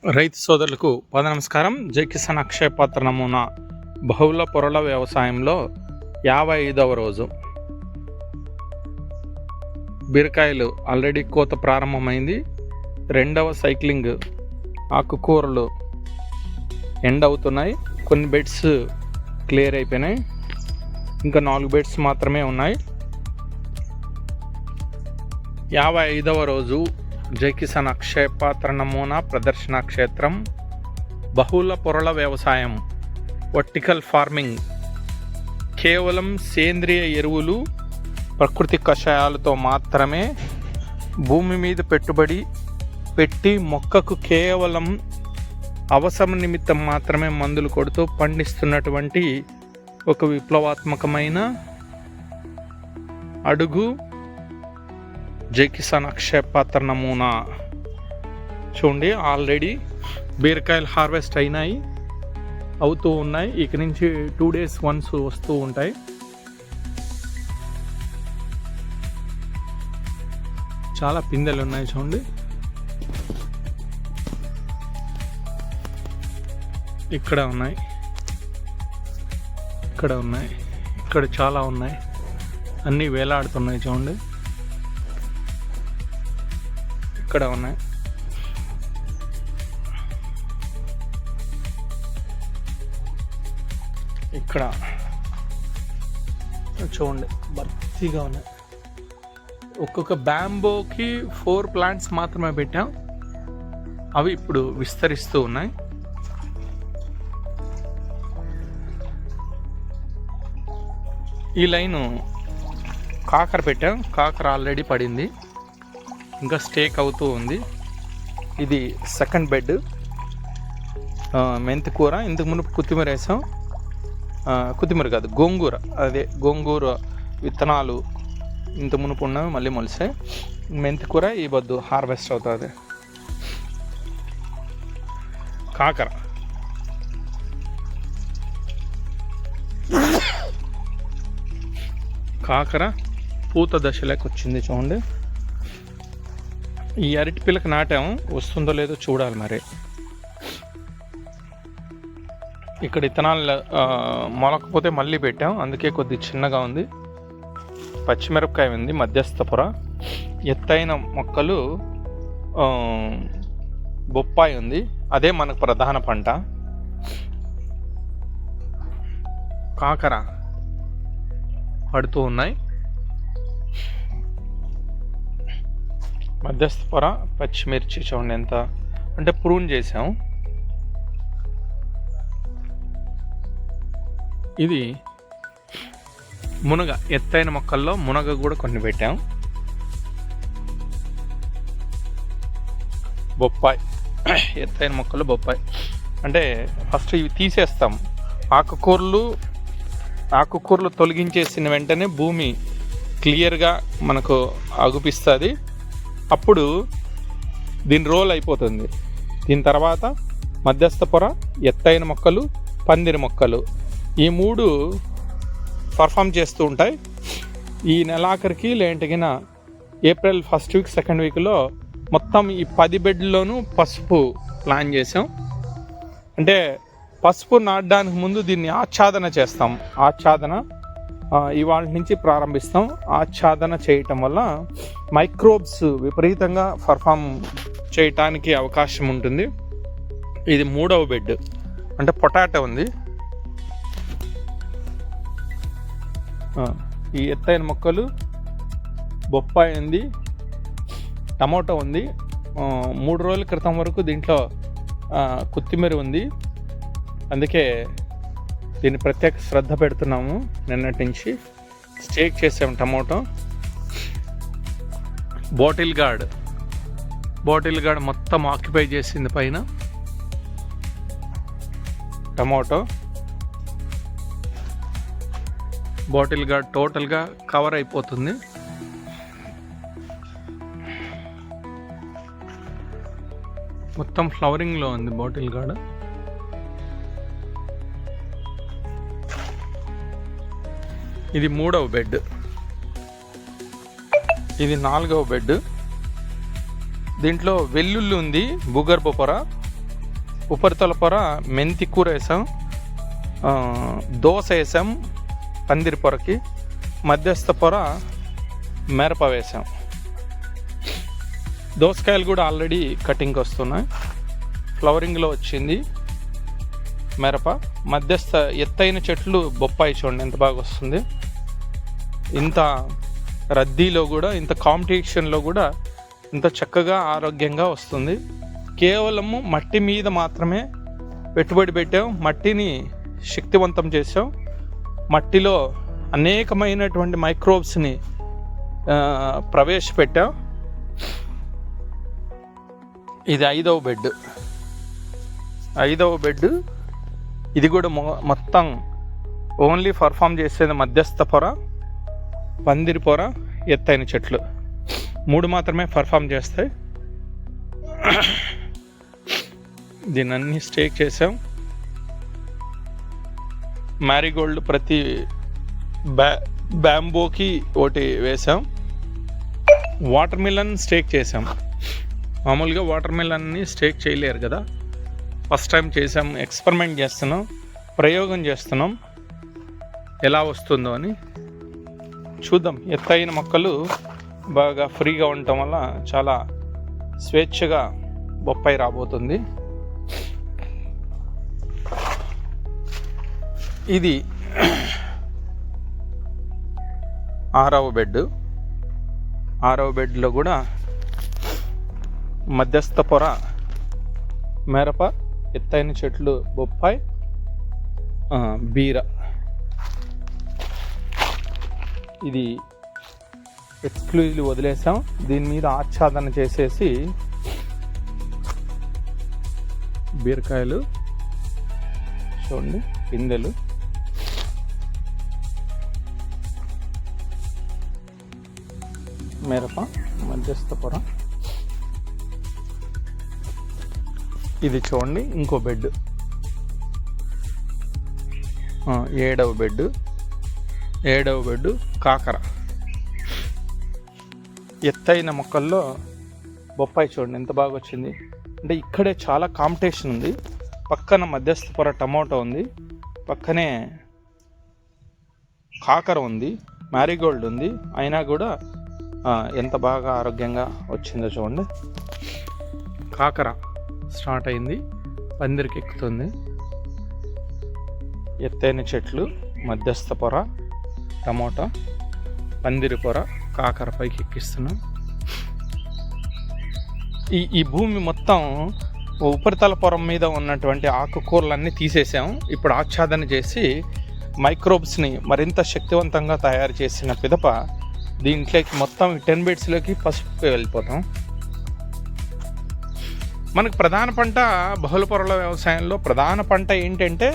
రైతు సోదరులకు నమస్కారం. జై కిసాన్ అక్షయ పాత్ర నమూనా బహుళ పొరల వ్యవసాయంలో 55వ రోజు. బీరకాయలు ఆల్రెడీ కోత ప్రారంభమైంది. రెండవ సైక్లింగ్ ఆకుకూరలు ఎండ్ అవుతున్నాయి. కొన్ని బెడ్స్ క్లియర్ అయిపోయినాయి, ఇంకా 4 బెడ్స్ మాత్రమే ఉన్నాయి. 55వ రోజు జై కిసాన్ అక్షయ పాత్ర నమూనా ప్రదర్శన క్షేత్రం బహుళ పొరల వ్యవసాయం, వర్టికల్ ఫార్మింగ్. కేవలం సేంద్రియ ఎరువులు, ప్రకృతి కషాయాలతో మాత్రమే భూమి మీద పెట్టుబడి పెట్టి మొక్కకు కేవలం అవసరం నిమిత్తం మాత్రమే మందులు కొడుతూ పండిస్తున్నటువంటి ఒక విప్లవాత్మకమైన అడుగు జై కిసాన్ అక్షయ పాత్ర నమూనా. చూడండి, ఆల్రెడీ బీరకాయలు హార్వెస్ట్ అవుతూ ఉన్నాయి. ఇక నుంచి 2 days వన్స్ వస్తూ ఉంటాయి. చాలా పిందెలు ఉన్నాయి చూడండి. ఇక్కడ ఉన్నాయి, ఇక్కడ ఉన్నాయి, ఇక్కడ చాలా ఉన్నాయి. అన్నీ వేలాడుతున్నాయి చూడండి. ఇక్కడ ఉన్నాయి. ఇక్కడ చూడండి, భర్తీగా ఉన్నాయి. ఒక్కొక్క బ్యాంబోకి 4 plants మాత్రమే పెట్టాం. అవి ఇప్పుడు విస్తరిస్తూ ఉన్నాయి. ఈ లైను కాకర పెట్టాం. కాకర ఆల్రెడీ పడింది, ఇంకా స్టేక్ అవుతూ ఉంది. ఇది సెకండ్ బెడ్. మెంతి కూర, ఇంతకు మునుపు కొత్తిమీర వేసాం. కొత్తిమీర కాదు, గోంగూర. అదే గోంగూర విత్తనాలు ఇంత మునుపు ఉన్నవి మళ్ళీ మొలిసాయి. మెంతి కూర ఈ బొద్దు హార్వెస్ట్ అవుతుంది. కాకర కాకర పూత దశలోకి వచ్చింది చూడండి. ఈ అరటి పిల్లకి నాటాము, వస్తుందో లేదో చూడాలి మరి. ఇక్కడ విత్తనాలు మొలకపోతే మళ్ళీ పెట్టాం, అందుకే కొద్ది చిన్నగా ఉంది. పచ్చిమిరపకాయ ఉంది, మధ్యస్థ పొర. ఎత్తైన మొక్కలు బొప్పాయి ఉంది, అదే మనకు ప్రధాన పంట. కాకర పడుతూ ఉన్నాయి. మధ్యస్థ పొర పచ్చిమిర్చి చూడండి ఎంత అంటే ప్రూన్ చేసాం. ఇది మునగ, ఎత్తైన మొక్కల్లో మునగ కూడా కొన్ని పెట్టాం. బొప్పాయి, ఎత్తైన మొక్కలు బొప్పాయి. అంటే ఫస్ట్ ఇవి తీసేస్తాం. ఆకుకూరలు తొలగించేసిన వెంటనే భూమి క్లియర్గా మనకు అగుపిస్తుంది. అప్పుడు దీని రోల్ అయిపోతుంది. దీని తర్వాత మధ్యస్థ పొర, ఎత్తైన మొక్కలు, పందిరి మొక్కలు, ఈ 3 పర్ఫామ్ చేస్తూ ఉంటాయి. ఈ నెలాఖరికి లేంటిగిన ఏప్రిల్ 1st week 2nd weekలో మొత్తం ఈ 10 బెడ్లోనూ పసుపు ప్లాన్ చేసాం. అంటే పసుపు నాటడానికి ముందు దీన్ని ఆచ్ఛాదన చేస్తాం. ఆచ్ఛాదన ఇవాళ నుంచి ప్రారంభిస్తాం. ఆచ్ఛాదన చేయటం వల్ల మైక్రోబ్స్ విపరీతంగా పర్ఫామ్ చేయటానికి అవకాశం ఉంటుంది. ఇది 3వ బెడ్. అంటే పొటాటో ఉంది, ఈ ఎత్తైన మొక్కలు, బొప్పాయి ఉంది, టమాటో ఉంది. 3 రోజుల క్రితం వరకు దీంట్లో కొత్తిమీర ఉంది, అందుకే దీన్ని ప్రత్యేక శ్రద్ధ పెడుతున్నాము. నిన్నటి నుంచి స్టేక్ చేసాము. టమాటో, బాటిల్ గార్డ్ మొత్తం ఆక్యుపై చేసింది పైన. టమాటో, బాటిల్ గార్డ్ టోటల్గా కవర్ అయిపోతుంది. మొత్తం ఫ్లవరింగ్లో ఉంది బాటిల్ గార్డ్. ఇది 3వ బెడ్. ఇది 4వ బెడ్. దీంట్లో వెల్లుల్లి ఉంది, భూగర్భ పొర. ఉపరితల పొర మెంతి కూర వేసాం, దోస వేసాం పందిరి పొరకి, మధ్యస్థ పొర మిరప వేసాం. దోసకాయలు కూడా ఆల్రెడీ కటింగ్కి వస్తున్నాయి. ఫ్లవరింగ్లో వచ్చింది మిరప. మధ్యస్థ ఎత్తైన చెట్లు బొప్పాయి చూడండి ఎంత బాగా వస్తుంది. ఇంత రద్దీలో కూడా, ఇంత కాంపిటీషన్లో కూడా ఇంత చక్కగా ఆరోగ్యంగా వస్తుంది. కేవలము మట్టి మీద మాత్రమే పెట్టుబడి పెట్టాం, మట్టిని శక్తివంతం చేసాం, మట్టిలో అనేకమైనటువంటి మైక్రోబ్స్ని ప్రవేశపెట్టాం. ఇది 5వ బెడ్. ఇది కూడా మొత్తం ఓన్లీ పర్ఫామ్ చేసేది మధ్యస్థ పొర, పందిరి పొర, ఎత్తైన చెట్లు 3 మాత్రమే పర్ఫామ్ చేస్తాయి. దీన్ని అన్ని స్టేక్ చేసాం. మ్యారీగోల్డ్ ప్రతి బ్యాంబోకి ఒకటి వేసాం. వాటర్ మిలన్ స్టేక్ చేసాం. మామూలుగా వాటర్ మిలన్ని స్టేక్ చేయలేరు కదా, ఫస్ట్ టైం చేసాం. ఎక్స్పెరిమెంట్ చేస్తున్నాం, ప్రయోగం చేస్తున్నాం, ఎలా వస్తుందో అని చూద్దాం. ఎత్తైన మొక్కలు బాగా ఫ్రీగా ఉండటం వల్ల చాలా స్వేచ్ఛగా బొప్పాయి రాబోతుంది. ఇది 6వ బెడ్లో కూడా మధ్యస్థ పొర మిరప, ఎత్తైన చెట్లు బొప్పాయి, బీర. ఇది ఎక్స్క్లూజివ్ వదిలేసాం. దీని మీద ఆచ్ఛాదన చేసేసి బీరకాయలు చూడండి, పిందెలు, మిరప, మధ్యస్థ పొర. ఇది చూడండి ఇంకో బెడ్, 7వ బెడ్ కాకర. ఎత్తైన మొక్కల్లో బొప్పాయి చూడండి ఎంత బాగా వచ్చింది. అంటే ఇక్కడే చాలా కాంపిటీషన్ ఉంది. పక్కన మధ్యస్థ పొర టమోటో ఉంది, పక్కనే కాకర ఉంది, మ్యారీగోల్డ్ ఉంది. అయినా కూడా ఎంత బాగా ఆరోగ్యంగా వచ్చిందో చూడండి. కాకర స్టార్ట్ అయింది, పందిరికి ఎక్కుతుంది. ఎత్తైన చెట్లు, మధ్యస్థ పొర, టమోటా, పందిరి పొర, కాకర పైకి ఎక్కిస్తున్నాం. ఈ భూమి మొత్తం ఉపరితల పొర మీద ఉన్నటువంటి ఆకుకూరలన్నీ తీసేసాం. ఇప్పుడు ఆచ్ఛాదన చేసి మైక్రోబ్స్ని మరింత శక్తివంతంగా తయారు చేసిన పిదప దీంట్లోకి మొత్తం 10 బెడ్స్లోకి పసుపు వెళ్ళిపోతాం. మనకు ప్రధాన పంట బహుళ పొరల వ్యవసాయంలో ప్రధాన పంట ఏంటంటే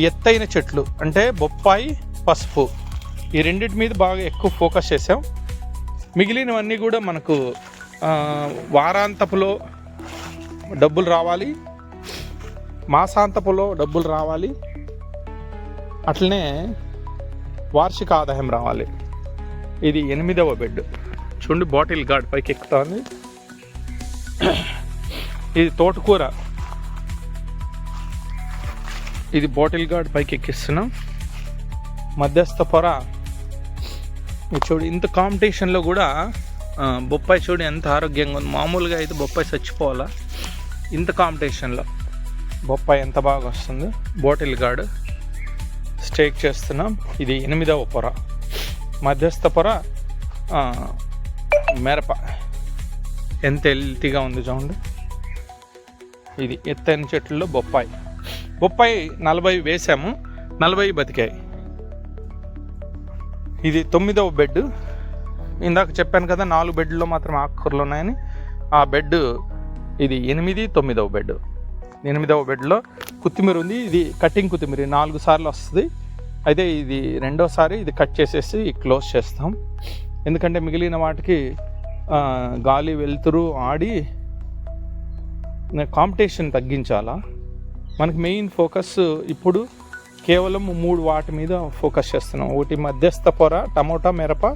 ఎత్తైన చెట్లు, అంటే బొప్పాయి, పసుపు. ఈ రెండింటి మీద బాగా ఎక్కువ ఫోకస్ చేసాం. మిగిలినవన్నీ కూడా మనకు వారాంతపులో డబ్బులు రావాలి, మాసాంతపులో డబ్బులు రావాలి, అట్లనే వార్షిక ఆదాయం రావాలి. ఇది 8వ బెడ్ చూడండి, బాటిల్ గార్డ్ పైకి ఎక్కుతుంది. ఇది తోటకూర, ఇది బాటిల్ గార్డ్ పైకి ఎక్కిస్తున్నాం. మధ్యస్థ పొర చూడు, ఇంత కాంపిటీషన్లో కూడా బొప్పాయి చూడు ఎంత ఆరోగ్యంగా ఉంది. మామూలుగా అయితే బొప్పాయి చచ్చిపోవాలా, ఇంత కాంపిటీషన్లో బొప్పాయి ఎంత బాగా వస్తుంది. బాటిల్ గార్డ్ స్టేక్ చేస్తున్నాం. ఇది 8వ పొర. మధ్యస్థ పొర మిరప ఎంత హెల్తీగా ఉంది చూడండి. ఇది ఎత్తైన చెట్లలో బొప్పాయి 40 వేసాము, 40 బతికాయి. ఇది 9వ బెడ్. ఇందాక చెప్పాను కదా 4 బెడ్లో మాత్రం ఆకుకూరలు ఉన్నాయని. ఆ బెడ్ ఇది 8, 9వ బెడ్. 8వ బెడ్లో కొత్తిమీర ఉంది. ఇది కటింగ్ కొత్తిమీర 4 సార్లు వస్తుంది. అయితే ఇది 2వసారి ఇది కట్ చేసేసి క్లోజ్ చేస్తాం. ఎందుకంటే మిగిలిన వాటికి గాలి వెలుతురు ఆడి కాంపిటీషన్ తగ్గించాలా. మనకి మెయిన్ ఫోకస్ ఇప్పుడు కేవలం 3 వాటి మీద ఫోకస్ చేస్తున్నాం. ఒకటి మధ్యస్థ పొర, టమోటా, మిరప,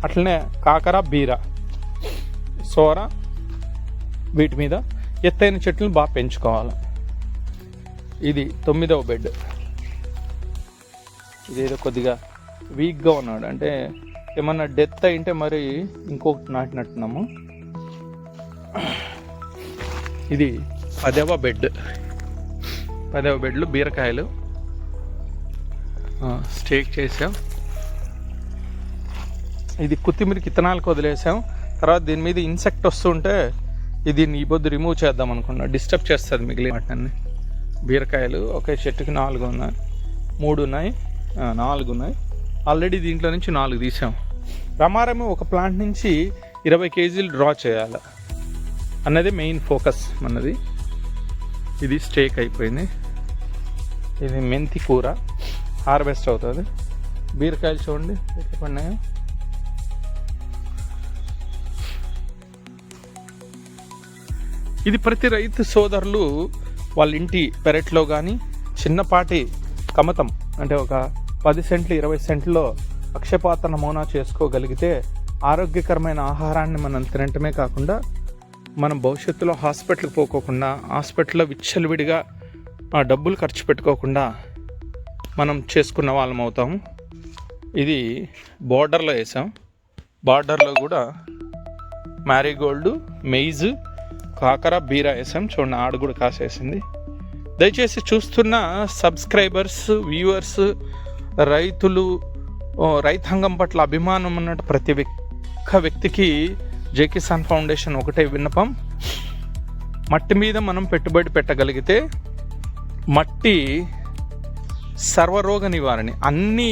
అట్లనే కాకర, బీర, సోర. వీటి మీద ఎత్తైన చెట్లను బాగా పెంచుకోవాలి. ఇది 9వ బెడ్. ఇదేదో కొద్దిగా వీక్గా ఉన్నాడు, అంటే ఏమన్నా డెత్ అయింటే మరి ఇంకొకటి నాటినట్టున్నాము. ఇది 10వ బెడ్. 10వ బెడ్లు బీరకాయలు స్టేక్ చేసాం. ఇది కొత్తిమీరకి ఇత్తనాలకు వదిలేసాం. తర్వాత దీని మీద ఇన్సెక్ట్ వస్తుంటే దీన్ని ఈ పొద్దు రిమూవ్ చేద్దాం అనుకున్నా, డిస్టర్బ్ చేస్తుంది మిగిలిన వాటిని. బీరకాయలు ఒకే చెట్టుకి 4 ఉన్నాయి, 3 ఉన్నాయి, 4 ఉన్నాయి. ఆల్రెడీ దీంట్లో నుంచి 4 తీసాం. రమారమి ఒక ప్లాంట్ నుంచి 20 కేజీలు డ్రా చేయాలి అన్నది మెయిన్ ఫోకస్ మనది. ఇది స్టేక్ అయిపోయింది. ఇది మెంతి కూర హార్వెస్ట్ అవుతుంది. బీరకాయలు చూడండి ఎట్లా పడినాయో. ఇది ప్రతి రైతు సోదరులు వాళ్ళ ఇంటి పెరట్లో కానీ చిన్నపాటి కమతం అంటే ఒక 10 సెంట్లు 20 సెంట్లో అక్షపాత్ర నమూనా చేసుకోగలిగితే ఆరోగ్యకరమైన ఆహారాన్ని మనం తినటమే కాకుండా మనం భవిష్యత్తులో హాస్పిటల్కి పోకోకుండా, హాస్పిటల్లో విచ్చలవిడిగా డబ్బులు ఖర్చు పెట్టుకోకుండా మనం చేసుకున్న వాళ్ళం అవుతాము. ఇది బార్డర్లో వేసాం. బార్డర్లో కూడా మ్యారీగోల్డ్, మెయిజ్, కాకర, బీర వేసాం. చూడండి ఆడు కూడా కాసేసింది. దయచేసి చూస్తున్న సబ్స్క్రైబర్స్, వ్యూవర్స్, రైతులు, రైతాంగం పట్ల అభిమానం ఉన్న ప్రతి ఒక్క వ్యక్తికి జై కిసాన్ ఫౌండేషన్ ఒకటే విన్నపం. మట్టి మీద మనం పెట్టుబడి పెట్టగలిగితే మట్టి సర్వరోగ నివారణ. అన్నీ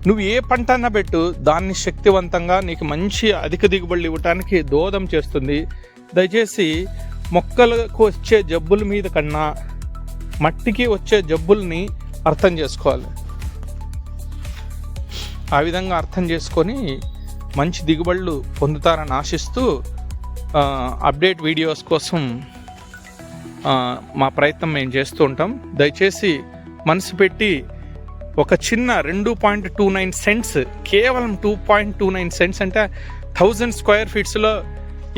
నువ్వు ఏ పంట అన్నా పెట్టు, దాన్ని శక్తివంతంగా నీకు మంచి అధిక దిగుబడులు ఇవ్వటానికి దోహదం చేస్తుంది. దయచేసి మొక్కలకు వచ్చే జబ్బుల మీద కన్నా మట్టికి వచ్చే జబ్బుల్ని అర్థం చేసుకోవాలి. ఆ విధంగా అర్థం చేసుకొని మంచి దిగుబడులు పొందుతారని ఆశిస్తూ అప్డేట్ వీడియోస్ కోసం మా ప్రయత్నం మేము చేస్తూ ఉంటాం. దయచేసి మనసు పెట్టి ఒక చిన్న 2.29 సెంట్స్, కేవలం 2.29 సెంట్స్ అంటే 1000 స్క్వేర్ ఫీట్స్లో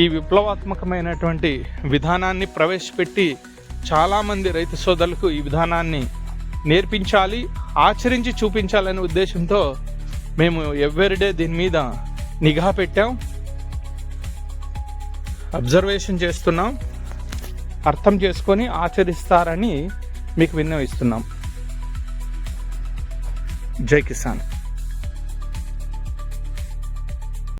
ఈ విప్లవాత్మకమైనటువంటి విధానాన్ని ప్రవేశపెట్టి చాలామంది రైతు సోదరులకు ఈ విధానాన్ని నేర్పించాలి, ఆచరించి చూపించాలనే ఉద్దేశంతో మేము ఎవ్రీడే దీని మీద నిఘా పెట్టాం, అబ్జర్వేషన్ చేస్తున్నాం. అర్థం చేసుకొని ఆచరిస్తారని మీకు విన్నవిస్తున్నాం. జై కిసాన్.